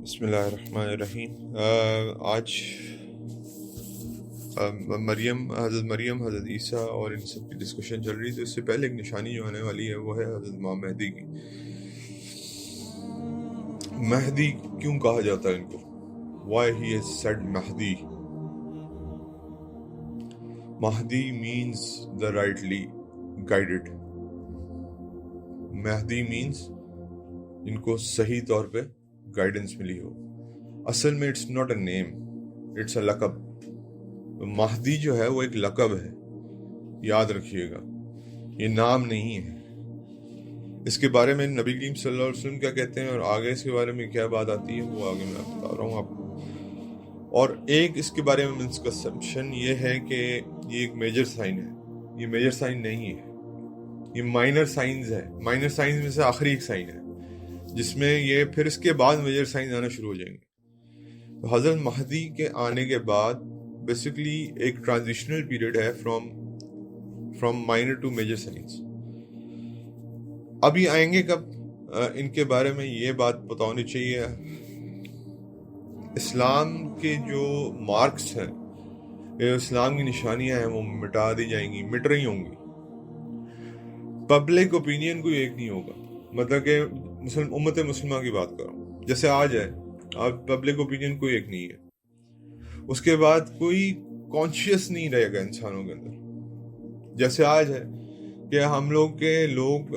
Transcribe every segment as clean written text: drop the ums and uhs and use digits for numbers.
بسم اللہ الرحمن الرحیم۔ آج حضرت مریم، حضرت عیسیٰ اور ان سب کی ڈسکشن چل رہی، تو اس سے پہلے ایک نشانی جو آنے والی ہے وہ ہے حضرت امام مہدی کی۔ مہدی کیوں کہا جاتا ہے ان کو؟ Why he is said Mahdi? Mahdi means the rightly guided۔ Mahdi means ان کو صحیح طور پہ گائیڈنس ملی ہو۔ اصل میں it's not a name, it's a لقب۔ مہدی جو ہے وہ ایک لقب ہے، یاد رکھیے گا، یہ نام نہیں ہے۔ اس کے بارے میں نبی کریم صلی اللہ علیہ وسلم کیا کہتے ہیں اور آگے اس کے بارے میں کیا بات آتی ہے وہ آگے میں بتا رہا ہوں آپ کو۔ اور ایک اس کے بارے میں مسکنسپشن یہ ہے کہ یہ ایک میجر سائن ہے، یہ میجر سائن نہیں ہے، یہ مائنر سائنز ہے۔ مائنر سائنز میں سے آخری ایک سائن ہے جس میں یہ پھر اس کے بعد میجر سائنز آنا شروع ہو جائیں گے۔ تو حضرت مہدی کے آنے کے بعد بیسیکلی ایک ٹرانزیشنل پیریڈ ہے from minor to major signs. ابھی آئیں گے کب؟ ان کے بارے میں یہ بات پتہ ہونی چاہیے، اسلام کے جو مارکس ہیں، اسلام کی نشانیاں ہیں، وہ مٹا دی جائیں گی، مٹ رہی ہوں گی۔ پبلک اوپینین کوئی ایک نہیں ہوگا، مطلب کہ امت مسلمہ کی بات کر رہا ہوں، جیسے آج ہے، اب پبلک اوپینین کوئی ایک نہیں ہے۔ اس کے بعد کوئی کانشیس نہیں رہے گا انسانوں کے اندر، جیسے آج ہے کہ ہم لوگ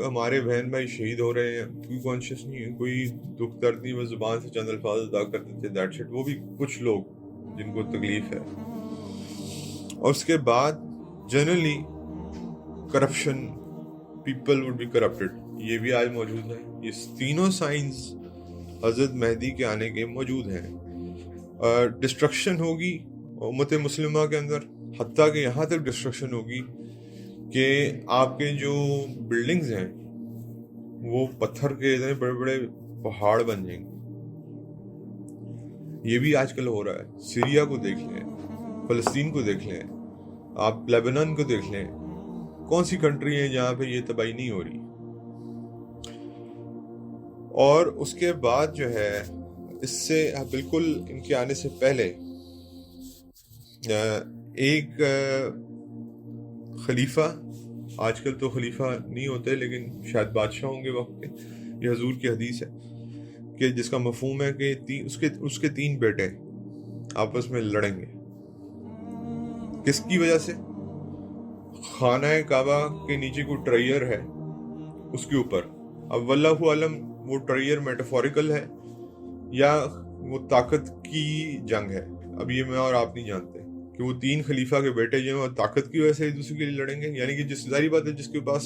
ہمارے بہن بھائی شہید ہو رہے ہیں، کوئی کانشیس نہیں ہے، کوئی دکھ درد نہیں، وہ زبان سے چند الفاظ ادا کر دیتے دیٹس اٹ، وہ بھی کچھ لوگ جن کو تکلیف ہے۔ اور اس کے بعد generally corruption, people would be corrupted, یہ بھی آج موجود ہے۔ یہ تینوں سائنز حضرت مہدی کے آنے کے موجود ہیں۔ ڈسٹرکشن ہوگی امت مسلمہ کے اندر، حتیٰ کہ یہاں تک ڈسٹرکشن ہوگی کہ آپ کے جو بلڈنگز ہیں وہ پتھر کے اتنے بڑے بڑے پہاڑ بن جائیں گے۔ یہ بھی آج کل ہو رہا ہے۔ سیریا کو دیکھ لیں، فلسطین کو دیکھ لیں، آپ لیبنان کو دیکھ لیں، کون سی کنٹری ہے جہاں پہ یہ تباہی نہیں ہو رہی؟ اور اس کے بعد جو ہے اس سے بالکل ان کے آنے سے پہلے ایک خلیفہ، آج کل تو خلیفہ نہیں ہوتے لیکن شاید بادشاہ ہوں گے وقت کے، یہ حضور کی حدیث ہے کہ جس کا مفہوم ہے کہ اس کے 3 بیٹے آپس میں لڑیں گے۔ کس کی وجہ سے؟ خانہ کعبہ کے نیچے کوئی ٹریئر ہے اس کے اوپر، اب واللہ عالم وہ ٹریئر میٹافوریکل ہے یا وہ طاقت کی جنگ ہے، اب یہ میں اور آپ نہیں جانتے کہ وہ 3 خلیفہ کے بیٹے جو ہیں وہ طاقت کی وجہ سے ایک دوسرے کے لیے لڑیں گے، یعنی کہ جس ظاہری بات ہے جس کے پاس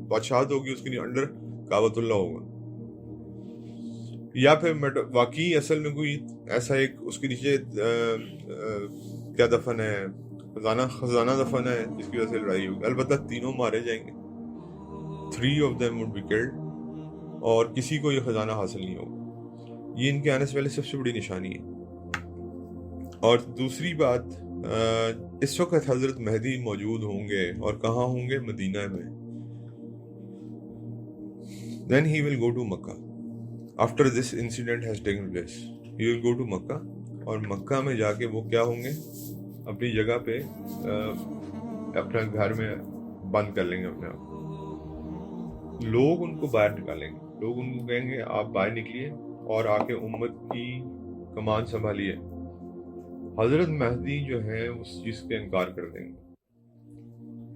بادشاہت ہوگی اس کے لیے انڈر کعبۃ اللہ ہوگا، یا پھر واقعی اصل میں کوئی ایسا ایک اس کے نیچے کیا دفن ہے، خزانہ دفن ہے جس کی وجہ سے لڑائی ہوگی۔ البتہ تینوں مارے جائیں گے، 3 of them would be killed، اور کسی کو یہ خزانہ حاصل نہیں ہوگا۔ یہ ان کے آنے سے پہلے سب سے بڑی نشانی ہے۔ اور دوسری بات، اس وقت حضرت مہدی موجود ہوں گے اور کہاں ہوں گے؟ مدینہ میں۔ Then he will go to Makkah after this incident has taken place. He will go to Makkah، اور مکہ میں جا کے وہ کیا ہوں گے؟ اپنی جگہ پہ اپنا گھر میں بند کر لیں گے اپنے آپ، لوگ ان کو باہر نکالیں گے، لوگ ان کو کہیں گے آپ باہر نکلیے اور آ کے امت کی کمان سنبھالیے۔ حضرت مہدی جو ہے اس چیز کا انکار کر دیں گے،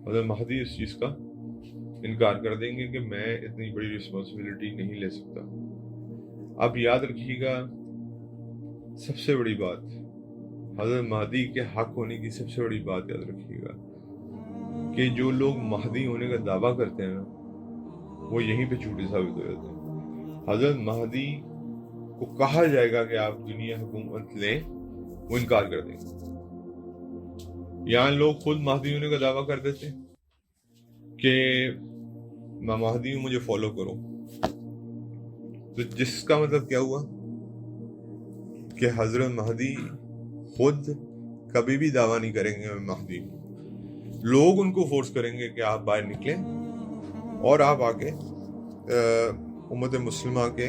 حضرت مہدی اس چیز کا انکار کر دیں گے کہ میں اتنی بڑی رسپانسبلٹی نہیں لے سکتا۔ اب یاد رکھیے گا، سب سے بڑی بات، حضرت مہدی کے حق ہونے کی سب سے بڑی بات یاد رکھیے گا کہ جو لوگ مہدی ہونے کا دعویٰ کرتے ہیں وہ یہیں پہ جھوٹے ثابت ہو جاتے ہیں۔ حضرت مہدی کو کہا جائے گا کہ آپ دنیا حکومت لیں، وہ انکار کر دیں گے۔ یہاں لوگ خود مہدی ہونے کا دعویٰ کر دیتے ہیں کہ میں مہدی ہوں، مجھے فالو کرو، تو جس کا مطلب کیا ہوا کہ حضرت مہدی خود کبھی بھی دعویٰ نہیں کریں گے میں مہدی ہوں، لوگ ان کو فورس کریں گے کہ آپ باہر نکلیں اور آپ آ کے امت مسلمہ کے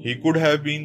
he could have been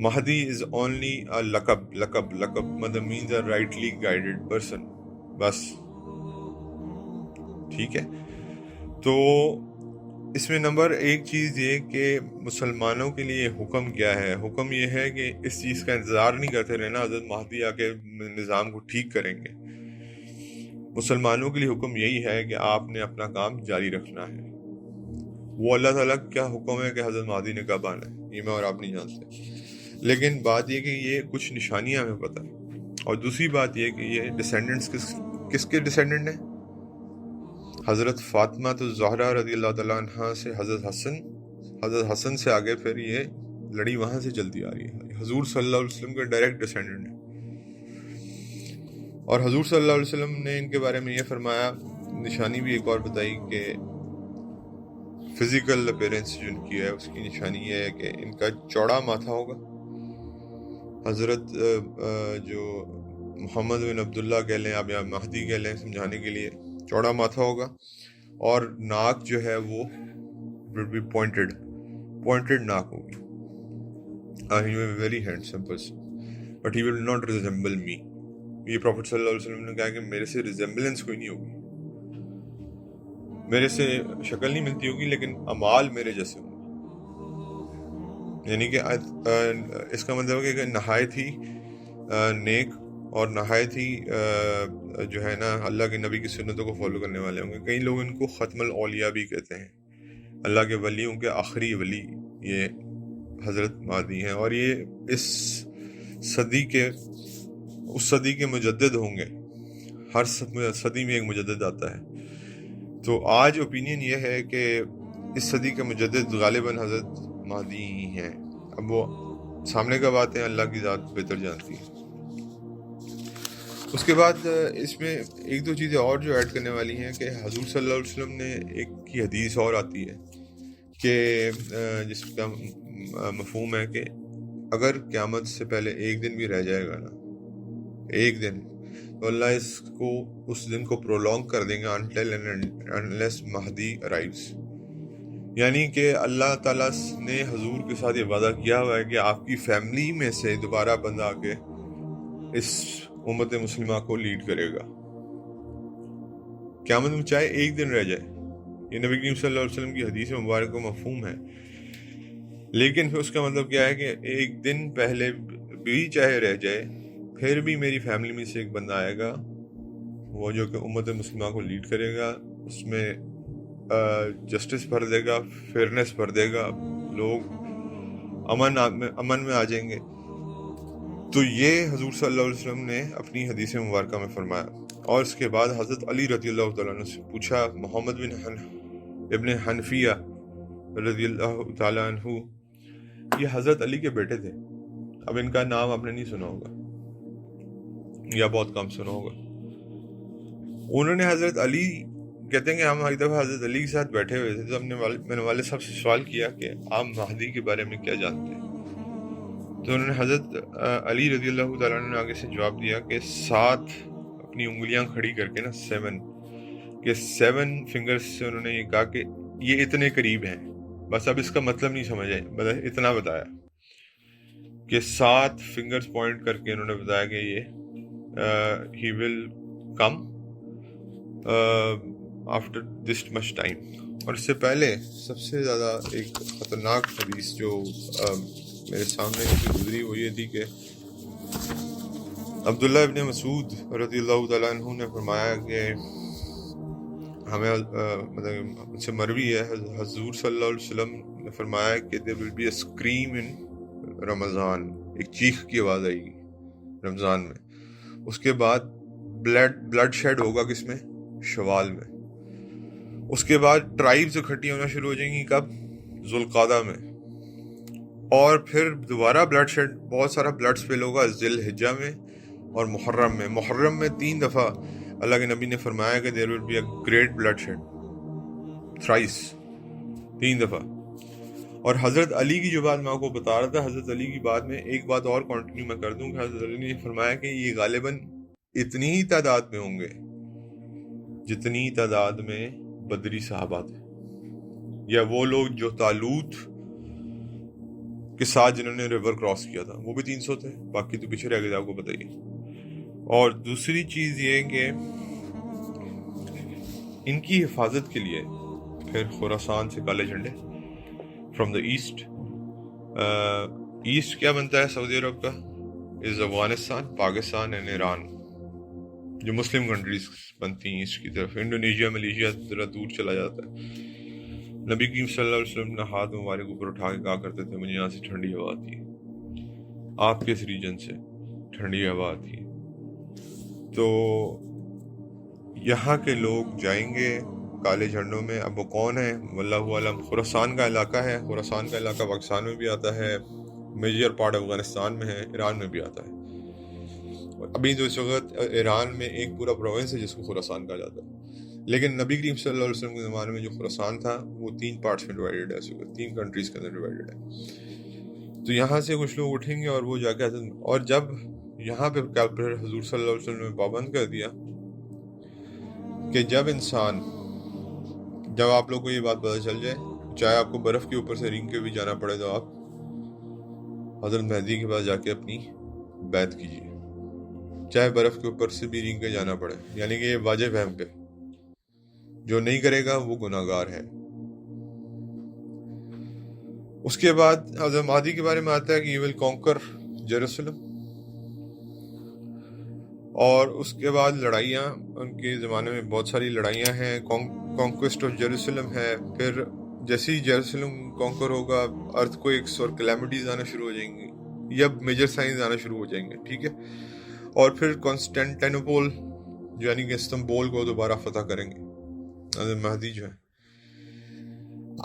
Mahdi is only a lakab مطلب means a rightly guided person. بس ٹھیک ہے. تو اس میں نمبر ایک چیز یہ کہ مسلمانوں کے لیے حکم کیا ہے. حکم یہ ہے کہ اس چیز کا انتظار نہیں کرتے رہنا حضرت مہدی آ کے نظام کو ٹھیک کریں گے. مسلمانوں کے لیے حکم یہی ہے کہ آپ نے اپنا کام جاری رکھنا ہے. وہ اللہ تعالیٰ کیا حکم ہے کہ حضرت مہدی نے کب آنا ہے یہ میں اور آپ نہیں جانتے، لیکن بات یہ کہ یہ کچھ نشانیاں ہمیں پتہ ہے. اور دوسری بات یہ کہ یہ ڈیسینڈنٹس کس کے ڈیسینڈنٹ ہیں؟ حضرت فاطمہ الزہرا رضی اللہ تعالیٰ عنہ سے حضرت حسن سے آگے پھر یہ لڑی وہاں سے چلتی آ رہی ہے. حضور صلی اللہ علیہ وسلم کے ڈائریکٹ ڈیسینڈنٹ ہیں. اور حضور صلی اللہ علیہ وسلم نے ان کے بارے میں یہ فرمایا، نشانی بھی ایک اور بتائی کہ فزیکل اپیرنس جو ان کی ہے اس کی نشانی یہ ہے کہ ان کا چوڑا ماتھا ہوگا. حضرت جو محمد بن عبداللہ کہہ لیں آپ یا مہدی کہہ لیں سمجھانے کے لیے، چوڑا ماتھا ہوگا اور ناک جو ہے وہ پوائنٹڈ ناک ہوگی. He will be very handsome person but he will not resemble me. یہ پروفٹ صلی اللہ علیہ وسلم نے کہا کہ میرے سے ریزمبلنس کوئی نہیں ہوگی، میرے سے شکل نہیں ملتی ہوگی لیکن اعمال میرے جیسے ہوں گے. یعنی کہ اس کا مطلب ہے کہ نہایت ہی نیک اور نہایت ہی جو ہے نا اللہ کے نبی کی سنتوں کو فالو کرنے والے ہوں گے. کئی لوگ ان کو ختم الاولیاء بھی کہتے ہیں، اللہ کے ولیوں کے آخری ولی یہ حضرت مہدی ہیں، اور یہ اس صدی کے مجدد ہوں گے. ہر صدی میں ایک مجدد آتا ہے. تو آج اوپینین یہ ہے کہ اس صدی کے مجدد غالباً حضرت مہدی ہی ہیں. اب وہ سامنے کب آتے ہیں اللہ کی ذات بہتر جانتی ہے. اس کے بعد اس میں ایک دو چیزیں اور جو ایڈ کرنے والی ہیں کہ حضور صلی اللہ علیہ وسلم نے ایک کی حدیث اور آتی ہے کہ جس کا مفہوم ہے کہ اگر قیامت سے پہلے ایک دن بھی رہ جائے گا نا، ایک دن، تو اللہ اس دن کو پرولونگ کر دیں گا until and unless Mahdi arrives. یعنی کہ اللہ تعالیٰ نے حضور کے ساتھ یہ وعدہ کیا ہوا ہے کہ آپ کی فیملی میں سے دوبارہ بندہ آ کے اس امت مسلمہ کو لیڈ کرے گا. قیامت میں چاہے ایک دن رہ جائے، یہ نبی کریم صلی اللہ علیہ وسلم کی حدیث مبارک کو مفہوم ہے. لیکن پھر اس کا مطلب کیا ہے کہ ایک دن پہلے بھی چاہے رہ جائے پھر بھی میری فیملی میں سے ایک بندہ آئے گا وہ جو کہ امت مسلمہ کو لیڈ کرے گا، اس میں جسٹس بھر دے گا، فیئرنیس بھر دے گا، لوگ امن میں آ جائیں گے. تو یہ حضور صلی اللہ علیہ وسلم نے اپنی حدیث مبارکہ میں فرمایا. اور اس کے بعد حضرت علی رضی اللہ تعالیٰ عنہ سے پوچھا، محمد ابن حنفیہ رضی اللہ تعالیٰ عنہ یہ حضرت علی کے بیٹے تھے. اب ان کا نام آپ نے نہیں سنا ہوگا یا بہت کم سنا ہوگا. انہوں نے حضرت علی کہتے ہیں کہ ہم ایک دفعہ حضرت علی کے ساتھ بیٹھے ہوئے تھے تو میں نے والد صاحب سے سوال کیا کہ آپ مہدی کے بارے میں کیا جانتے ہیں. تو انہوں نے حضرت علی رضی اللہ تعالیٰ عنہ نے آگے سے جواب دیا کہ 7 اپنی انگلیاں کھڑی کر کے نا 7 فنگرز سے انہوں نے یہ کہا کہ یہ اتنے قریب ہیں. بس اب اس کا مطلب نہیں سمجھے، اتنا بتایا کہ 7 فنگرز پوائنٹ کر کے انہوں نے بتایا کہ یہ ہی ول come after this much time. اور اس سے پہلے سب سے زیادہ ایک خطرناک حدیث جو میرے سامنے گزری وہ یہ تھی کہ عبداللہ ابن مسعود رضی اللہ تعالیٰ عنہ نے فرمایا کہ ہمیں مطلب سے مروی ہے حضور صلی اللہ علیہ وسلم نے فرمایا کہ there will be a scream in رمضان، ایک چیخ کی آواز آئے گی رمضان میں. اس کے بعد بلڈ شیڈ ہوگا کس میں؟ شوال میں. اس کے بعد ٹرائبز اکٹھی ہونا شروع ہو جائیں گی کب؟ ذوالقعدہ میں. اور پھر دوبارہ بلڈ شیڈ، بہت سارا بلڈ سپل ہوگا ذی الحجہ میں اور محرم میں. محرم میں 3 دفعہ اللہ کے نبی نے فرمایا کہ there will be a great blood shed thrice، 3 دفعہ. اور حضرت علی کی جو بات میں آپ کو بتا رہا تھا، حضرت علی کی بات میں ایک بات اور کنٹینیو میں کر دوں کہ حضرت علی نے فرمایا کہ یہ غالباً اتنی ہی تعداد میں ہوں گے جتنی تعداد میں بدری صحابہ تھے، یا وہ لوگ جو طالوت کے ساتھ جنہوں نے ریور کراس کیا تھا، وہ بھی 300 تھے، باقی تو پیچھے رہ گئے، آپ کو پتہ ہی ہے۔ اور دوسری چیز یہ کہ ان کی حفاظت کے لیے پھر خراسان سے کالے جھنڈے فرام دا ایسٹ۔ ایسٹ کیا بنتا ہے سعودی عرب کا؟ از افغانستان، پاکستان اینڈ ایران، جو مسلم کنٹریز بنتی ہیں ایسٹ کی طرف۔ انڈونیشیا، ملیشیا ذرا دور چلا جاتا ہے۔ نبی کریم صلی اللہ علیہ وسلم نے ہاتھ مبارک اوپر اٹھا کے کہا کرتے تھے مجھے یہاں سے ٹھنڈی ہوا آتی ہے، آپ کے اس ریجن سے ٹھنڈی ہوا آتی ہے۔ تو یہاں کے لوگ جائیں گے کالے جھنڈوں میں۔ اب وہ کون ہیں واللہ عالم۔ خراسان کا علاقہ ہے، خراسان کا علاقہ پاکستان میں بھی آتا ہے، میجر پارٹ افغانستان میں ہے، ایران میں بھی آتا ہے۔ ابھی تو اس وقت ایران میں ایک پورا پروونس ہے جس کو خراسان کہا جاتا ہے، لیکن نبی کریم صلی اللہ علیہ وسلم کے زمانے میں جو خراسان تھا وہ 3 پارٹس میں ڈیوائیڈڈ ہے، اس وقت 3 کنٹریز کے اندر ڈیوائیڈڈ ہے۔ تو یہاں سے کچھ لوگ اٹھیں گے اور وہ جا کے اور جب یہاں پہ حضور صلی اللہ علیہ وسلم نے پابند کر دیا کہ جب آپ لوگ کو یہ بات پتہ چل جائے، چاہے آپ کو برف کے اوپر سے رینگ کے بھی جانا پڑے تو آپ حضرت مہدی کے پاس جا کے اپنی بیعت کیجیے، چاہے برف کے اوپر سے بھی رینگ کے جانا پڑے، یعنی کہ یہ واجب ہے ہم پہ، جو نہیں کرے گا وہ گناہ گار ہے۔ اس کے بعد حضرت مہدی کے بارے میں آتا ہے کہ یہ ول کانکر جیروسلم، اور اس کے بعد لڑائیاں، ان کے زمانے میں بہت ساری لڑائیاں ہیں، کانکویسٹ آف جیروسلم ہے۔ پھر جیسے ہی جیروسلم کانکر ہوگا، ارتھ کوئکس اور کلیمٹیز آنا شروع ہو جائیں گی، یا میجر سائنز آنا شروع ہو جائیں گے، ٹھیک ہے۔ اور پھر کانسٹینٹینوپول یعنی کہ استنبول کو دوبارہ فتح کریں گے حضرت مہدی جو ہے۔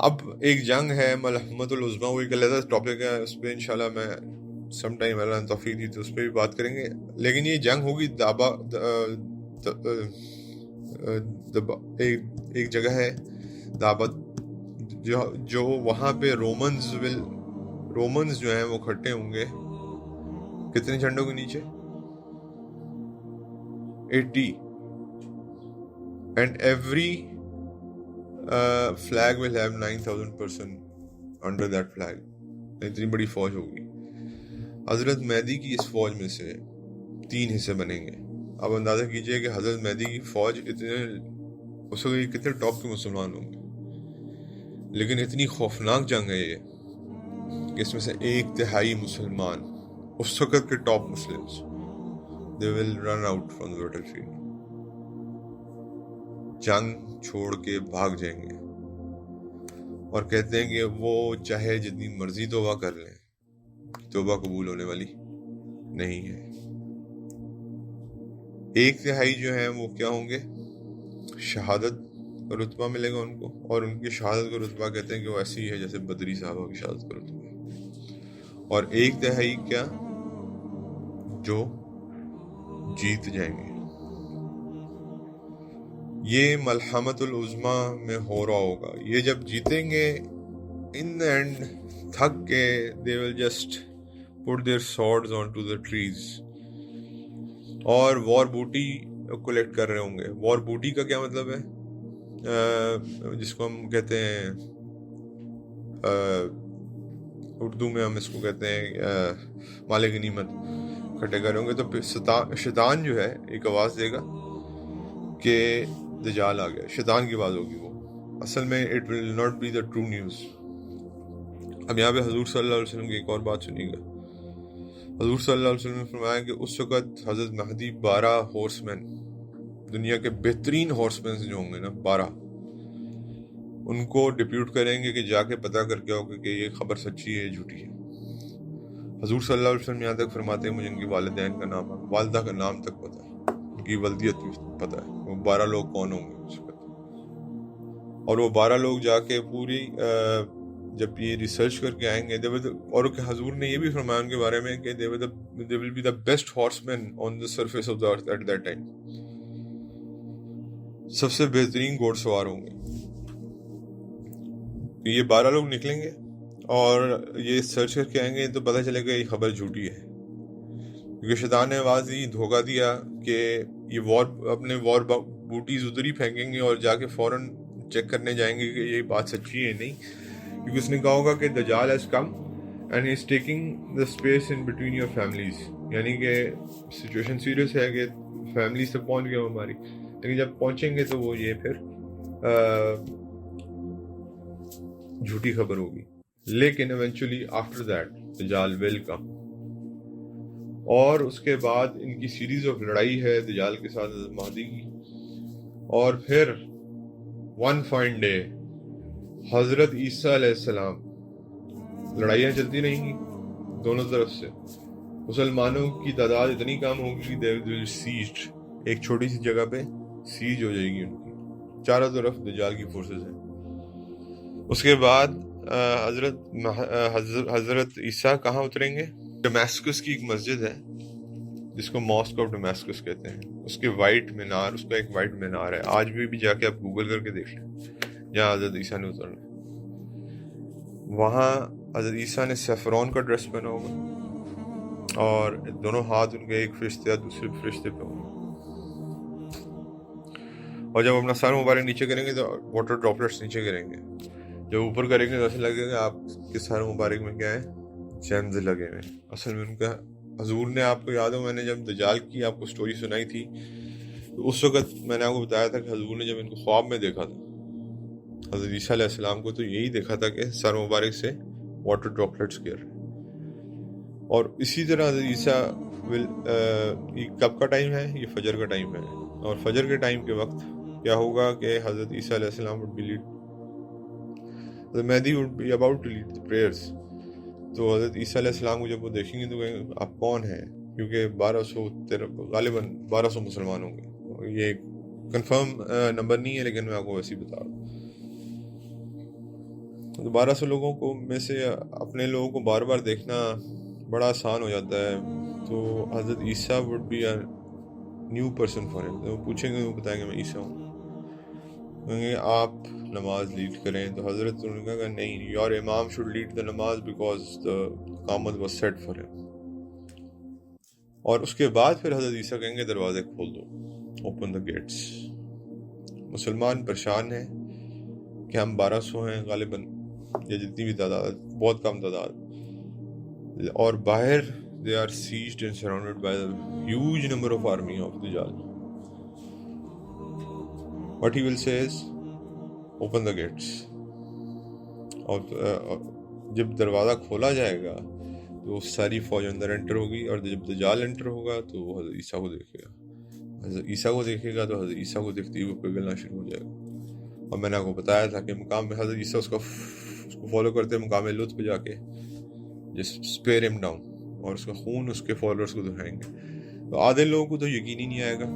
اب ایک جنگ ہے ملحمۃ العظمیٰ، وہ ایک علیحدہ ٹاپک ہے، اس پہ انشاءاللہ میں سم ٹائم اللہ توفیق دی تو اس پہ بھی بات کریں گے۔ لیکن یہ جنگ ہوگی ایک جگہ ہے دابت، جو وہاں پہ رومنز جو ہیں وہ کھٹے ہوں گے کتنے جھنڈوں کے نیچے؟ 80، and every flag will have 9,000 person under that flag۔ اتنی بڑی فوج ہوگی۔ حضرت مہدی کی اس فوج میں سے 3 حصے بنیں گے۔ اب اندازہ کیجئے کہ حضرت مہدی کی فوج اس وقت کتنے ٹاپ کے مسلمان ہوں گے، لیکن اتنی خوفناک جنگ ہے یہ کہ اس میں سے 1/3 مسلمان، اس وقت کے top Muslims, they will run out from the battlefield، جنگ چھوڑ کے بھاگ جائیں گے، اور کہتے ہیں کہ وہ چاہے جتنی مرضی توبہ کر لیں، توبہ قبول ہونے والی نہیں ہے۔ 1/3 جو ہیں وہ کیا ہوں گے؟ شہادت کا رتبہ ملے گا ان کو، اور ان کی شہادت کا رتبہ کہتے ہیں کہ وہ ایسی ہے جیسے بدری صحابہ کی شہادت کا رتبہ ہے۔ اور 1/3 کیا؟ جو جیت جائیں گے۔ یہ ملحمۃ العظمیٰ میں ہو رہا ہوگا۔ یہ جب جیتیں گے ان the end تھک کے they will just put their swords onto the trees، اور وار بوٹی کلیکٹ کر رہے ہوں گے۔ وار بوٹی کا کیا مطلب ہے؟ جس کو ہم کہتے ہیں اردو میں ہم اس کو کہتے ہیں مال غنیمت کھٹے کر رہے ہوں گے۔ تو شیطان جو ہے ایک آواز دے گا کہ دجال آ گیا، شیطان کی آواز ہوگی وہ، اصل میں it will not be the true news۔ اب یہاں پہ حضور صلی اللہ علیہ وسلم کی ایک اور بات سنیے گا۔ حضور صلی اللہ علیہ وسلم نے فرمایا کہ اس وقت حضرت مہدی 12 ہورس مین، دنیا کے بہترین ہورس مین جو ہوں گے نا 12، ان کو ڈپیوٹ کریں گے کہ جا کے پتہ کر کے آؤ کہ یہ خبر سچی ہے جھوٹی ہے۔ حضور صلی اللہ علیہ وسلم یہاں تک فرماتے ہیں مجھے ان کے والدین کا نام، والدہ کا نام تک پتہ ہے، ان کی ولدیت بھی پتہ ہے، وہ 12 لوگ کون ہوں گے اس وقت۔ اور وہ 12 لوگ جا کے پوری جب یہ ریسرچ کر کے آئیں گے، اور کہ حضور نے یہ بھی فرمایا ان کے بارے میں کہ they will be the best horsemen on the surface of the earth at that time، سب سے بہترین گھوڑ سوار ہوں گے۔ یہ 12 لوگ نکلیں گے اور یہ سرچ کر کے آئیں گے تو پتہ چلے گا یہ خبر جھوٹی ہے، کیونکہ شیطان نے آواز دی، دھوکہ دیا کہ یہ اپنے وار بوٹیز ادھر ہی پھینکیں گے اور جا کے فوراً چیک کرنے جائیں گے کہ یہ بات سچی ہے نہیں، کیونکہ اس نے کہا ہوگا کہ دجال has come and is taking the space in between your families. یعنی کہ سچویشن سیریس ہے کہ فیملیز تک پہنچ گیا ہماری, لیکن جب پہنچیں گے تو وہ یہ پھر جھوٹی خبر ہوگی. لیکن ایونچولی آفٹر دیٹ دجال ول کم. اور اس کے بعد ان کی سیریز آف لڑائی ہے دجال کے ساتھ حضرت مہدی کی. اور پھر ون فائن ڈے حضرت عیسیٰ علیہ السلام, لڑائیاں چلتی رہیں گی دونوں طرف سے. مسلمانوں کی تعداد اتنی کم ہوگی کہ سیجڈ, ایک چھوٹی سی جگہ پہ سیج ہو جائے گی ان کی, چاروں طرف دجال کی فورسز ہیں. اس کے بعد حضرت عیسیٰ کہاں اتریں گے؟ ڈمیسکس کی ایک مسجد ہے جس کو ماسک آف ڈمیسکس کہتے ہیں. اس کے وائٹ مینار, اس کا ایک وائٹ مینار ہے, آج بھی جا کے آپ گوگل کر کے دیکھ لیں, جہاں حضرت عیسیٰ نے اترنا. وہاں حضرت عیسیٰ نے سیفرون کا ڈریس پہنا ہوگا اور دونوں ہاتھ ان کے ایک فرشتے یا دوسرے فرشتے پہ ہوں گے. اور جب اپنا سر مبارک نیچے کریں گے تو واٹر ڈراپلیٹس نیچے کریں گے. جب اوپر کریں گے تو ایسا لگے گا آپ کے سر مبارک میں کیا ہے, جیمز لگے ہوئے. اصل میں ان کا حضور نے, آپ کو یاد ہو میں نے جب دجال کی آپ کو سٹوری سنائی تھی تو اس وقت میں نے آپ کو بتایا تھا کہ حضور نے جب ان کو خواب میں دیکھا تھا حضرت عیسیٰ علیہ السلام کو, تو یہی دیکھا تھا کہ سر مبارک سے واٹر ڈراپلیٹس گر رہے. اور اسی طرح حضرت عیسیٰ یہ کب کا ٹائم ہے؟ یہ فجر کا ٹائم ہے. اور فجر کے ٹائم کے وقت کیا ہوگا کہ حضرت عیسیٰ علیہ السلام would be lead, حضرت مہدی would be about to lead the prayers. تو حضرت عیسیٰ علیہ السلام کو جب وہ دیکھیں گے تو کہیں گے آپ کون ہیں, کیونکہ 1200 غالباً 1200 مسلمان ہوں گے. یہ کنفرم نمبر نہیں ہے لیکن میں آپ کو ویسے ہی بتا رہا ہوں. تو 1200 لوگوں کو میں سے اپنے لوگوں کو بار بار دیکھنا بڑا آسان ہو جاتا ہے. تو حضرت عیسیٰ would be a new person for him. وہ پوچھیں گے, وہ بتائیں گے میں عیسیٰ ہوں. کہیں گے آپ نماز لیڈ کریں. تو حضرت نے کہا کہ نہیں, your امام should lead the نماز because the قامت was set for him. اور اس کے بعد پھر حضرت عیسیٰ کہیں گے دروازے کھول دو, open the gates. مسلمان پریشان ہیں کہ ہم 1200 ہیں غالباً, یا جتنی بھی تعداد, بہت کم تعداد, اور باہر they are sieged and surrounded by the huge number of army of Dajjal. What he will say is open the gates. اور جب دروازہ کھولا جائے گا تو ساری فوج اندر انٹر ہوگی, اور جب دجال انٹر ہوگا تو وہ حضرت عیسیٰ کو دیکھے گا. حضرت عیسیٰ کو دیکھے گا تو حضرت عیسیٰ کو دیکھتے ہی وہ پگھلنا شروع ہو جائے گا. اور میں نے آپ کو بتایا تھا کہ مقام میں حضرت عیسیٰ اس کو فالو کرتے ہیں, مقام لطف پہ جا کے جس اسپیئر ہم ڈاؤن, اور اس کا خون اس کے فالوورز کو دکھائیں گے. تو آدھے لوگوں کو تو یقین ہی نہیں آئے گا,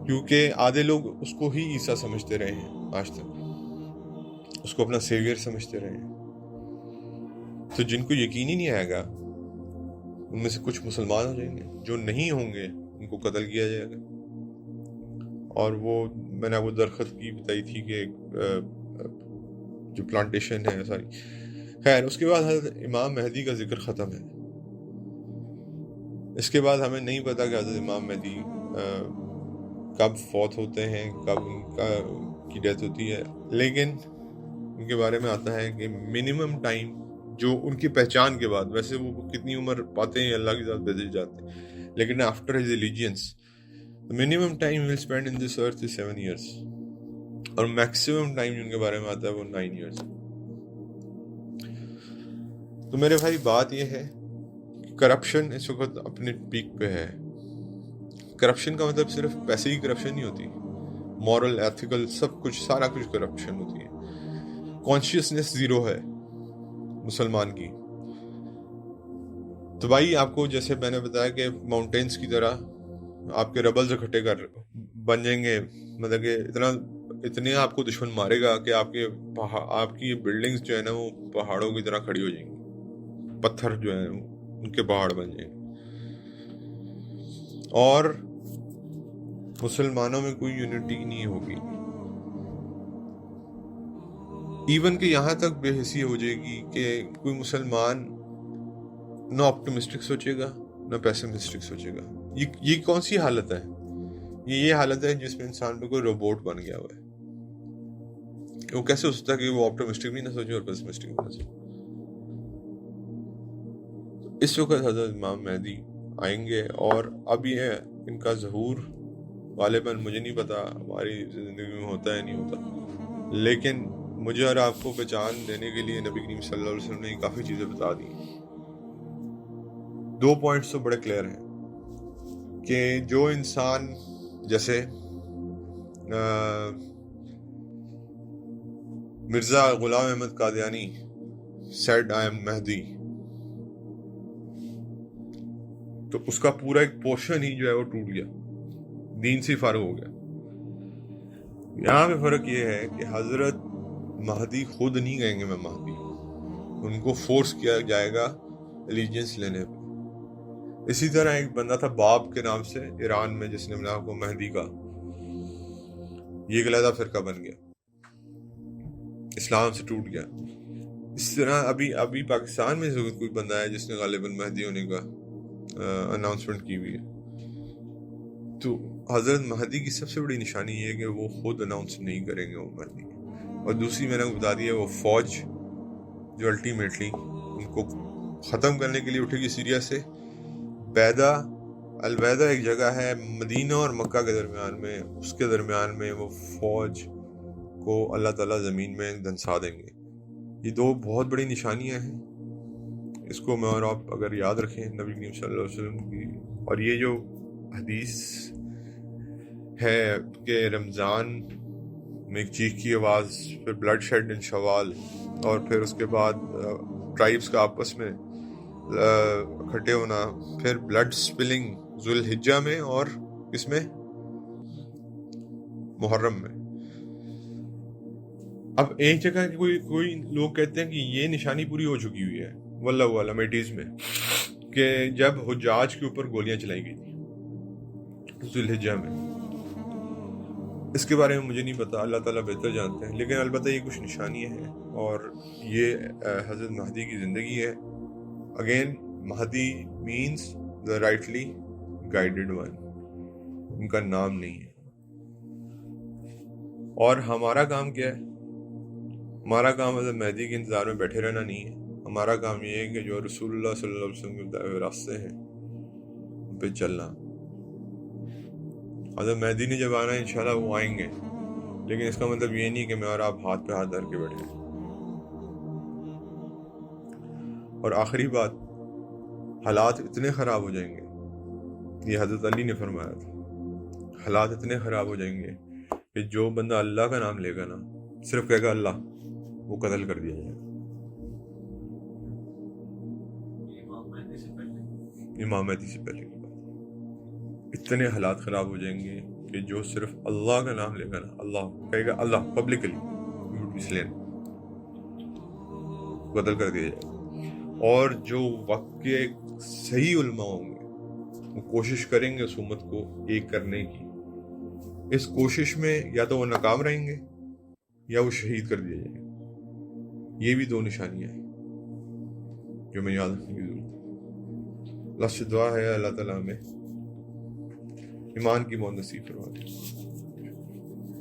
کیونکہ آدھے لوگ اس کو ہی عیسیٰ سمجھتے رہے ہیں آج تک, اس کو اپنا سیویئر سمجھتے رہے ہیں. تو جن کو یقین ہی نہیں آئے گا ان میں سے کچھ مسلمان ہو جائیں گے, جو نہیں ہوں گے ان کو قتل کیا جائے گا. اور وہ میں نے آپ کو درخت کی بتائی تھی کہ جو پلانٹیشن ہے ساری. خیر, اس کے بعد حضرت امام مہدی کا ذکر ختم ہے. اس کے بعد ہمیں نہیں پتا کہ حضرت امام مہدی کب فوت ہوتے ہیں, کب ان کی ڈیتھ ہوتی ہے, لیکن ان کے بارے میں آتا ہے کہ منیمم ٹائم جو ان کی پہچان کے بعد, ویسے وہ کتنی عمر پاتے ہیں اللہ کی ذات بھیج جاتے ہیں, لیکن after his allegiance minimum time will spend in this earth 7 years, اور میکسیمم ٹائم جو ان کے بارے میں آتا ہے وہ 9 years. تو میرے بھائی بات یہ ہے کہ کرپشن اس وقت اپنے پیک پہ ہے. کرپشن کا مطلب صرف پیسے کی کرپشن نہیں ہوتی, مورل, ایتھیکل, سب کچھ, سارا کچھ کرپشن ہوتی ہے. کانشیسنس زیرو ہے مسلمان کی. تو بھائی آپ کو جیسے میں نے بتایا کہ ماؤنٹینس کی طرح آپ کے ربلز اکٹھے کر بن جائیں گے, مطلب کہ اتنے آپ کو دشمن مارے گا کہ آپ کی بلڈنگز جو ہے نا وہ پہاڑوں کی طرح کھڑی ہو جائیں گی, پتھر جو ہیں ان کے پہاڑ بن جائیں گے. اور مسلمانوں میں کوئی یونٹی نہیں ہوگی, ایون کہ یہاں تک بے حسی ہو جائے گی کہ کوئی مسلمان نہ آپٹمسٹک سوچے گا نہ پیسمسٹک سوچے گا. یہ کون سی حالت ہے؟ یہ حالت ہے جس میں انسان پہ کوئی روبوٹ بن گیا ہوا ہے. وہ کیسے ہو سکتا ہے کہ وہ آپٹمسٹک بھی نہ سوچے اور پیسمسٹک بھی نہ سوچے؟ اس وقت حضرت امام مہدی آئیں گے، اور اب یہ ان کا ظہور غالباً مجھے نہیں پتا ہماری زندگی میں ہوتا ہے نہیں ہوتا، لیکن مجھے اور آپ کو پہچان دینے کے لیے نبی کریم صلی اللہ علیہ وسلم نے کافی چیزیں بتا دی۔ 2 پوائنٹس تو بڑے کلیئر ہیں کہ جو انسان جیسے Mirza Ghulam Ahmad Qadiani said I am مہدی، تو اس کا پورا ایک پورشن ہی جو ہے وہ ٹوٹ گیا، دین سے فارغ ہو گیا۔ یہاں پہ فرق یہ ہے کہ حضرت مہدی خود نہیں کہیں گے میں مہدی، ان کو فورس کیا جائے گا الیجنس لینے پہ۔ اسی طرح ایک بندہ تھا باب کے نام سے ایران میں، جس نے اپنے آپ کو مہدی کہا، یہ ایک علیحدہ فرقہ بن گیا، اسلام سے ٹوٹ گیا۔ اس طرح ابھی پاکستان میں سے کوئی بندہ ہے جس نے غالباً مہدی ہونے کا اناؤنسمنٹ کی ہوئی ہے۔ تو حضرت مہدی کی سب سے بڑی نشانی یہ ہے کہ وہ خود اناؤنس نہیں کریں گے وہ مہدی، اور دوسری میں نے بتا دیا وہ فوج جو الٹیمیٹلی ان کو ختم کرنے کے لیے اٹھے گی سیریا سے۔ البیدہ ایک جگہ ہے مدینہ اور مکہ کے درمیان میں، اس کے درمیان میں وہ فوج کو اللہ تعالیٰ زمین میں دھنسا دیں گے۔ یہ 2 بہت بڑی نشانیاں ہیں، اس کو میں اور آپ اگر یاد رکھیں نبی کریم صلی اللہ علیہ وسلم کی۔ اور یہ جو حدیث ہے کہ رمضان میں ایک چیخ کی آواز، پھر بلڈ شیڈ ان شوال، اور پھر اس کے بعد ٹرائبس کا آپس میں اکٹھے ہونا، پھر بلڈ سپلنگ ذوالحجہ میں اور اس میں محرم میں۔ اب ایک جگہ کوئی لوگ کہتے ہیں کہ یہ نشانی پوری ہو چکی ہوئی ہے، واللہ عالم، 80s میں، کہ جب حجاج کے اوپر گولیاں چلائی گئی تھی ذوالحجہ میں۔ اس کے بارے میں مجھے نہیں پتا، اللہ تعالیٰ بہتر جانتے ہیں، لیکن البتہ یہ کچھ نشانیاں ہیں، اور یہ حضرت مہدی کی زندگی ہے۔ Again Mahdi means the rightly guided one، ان کا نام نہیں ہے۔ اور ہمارا کام کیا ہے؟ ہمارا کام حضرت مہدی کے انتظار میں بیٹھے رہنا نہیں ہے، ہمارا کام یہ ہے کہ جو رسول اللہ صلی اللہ علیہ وسلم کے بتائے ہوئے راستے ہیں ان پہ چلنا۔ حضرت مہدی نے جب آنا ہے انشاءاللہ وہ آئیں گے، لیکن اس کا مطلب یہ نہیں کہ میں اور آپ ہاتھ پہ ہاتھ دھر کے بیٹھے۔ اور آخری بات، حالات اتنے خراب ہو جائیں گے، یہ حضرت علی نے فرمایا تھا، حالات اتنے خراب ہو جائیں گے کہ جو بندہ اللہ کا نام لے گا نا، صرف کہے گا اللہ، وہ قتل کر دیا جائے گا۔ امام مہدی سے پہلے کی بات، اتنے حالات خراب ہو جائیں گے کہ جو صرف اللہ کا نام لے گا نا، اللہ کہے گا اللہ، پبلکلی قتل کر دیا جائے گا۔ اور جو وقت کے صحیح علماء ہوں گے وہ کوشش کریں گے اس امت کو ایک کرنے کی، اس کوشش میں یا تو وہ ناکام رہیں گے یا وہ شہید کر دیا جائے گا۔ یہ بھی 2 نشانیاں ہیں جو میں یاد رکھنے کی ضرورت ہے۔ اللہ سے دعا ہے اللہ تعالیٰ ہمیں ایمان کی موت نصیب فرما دے۔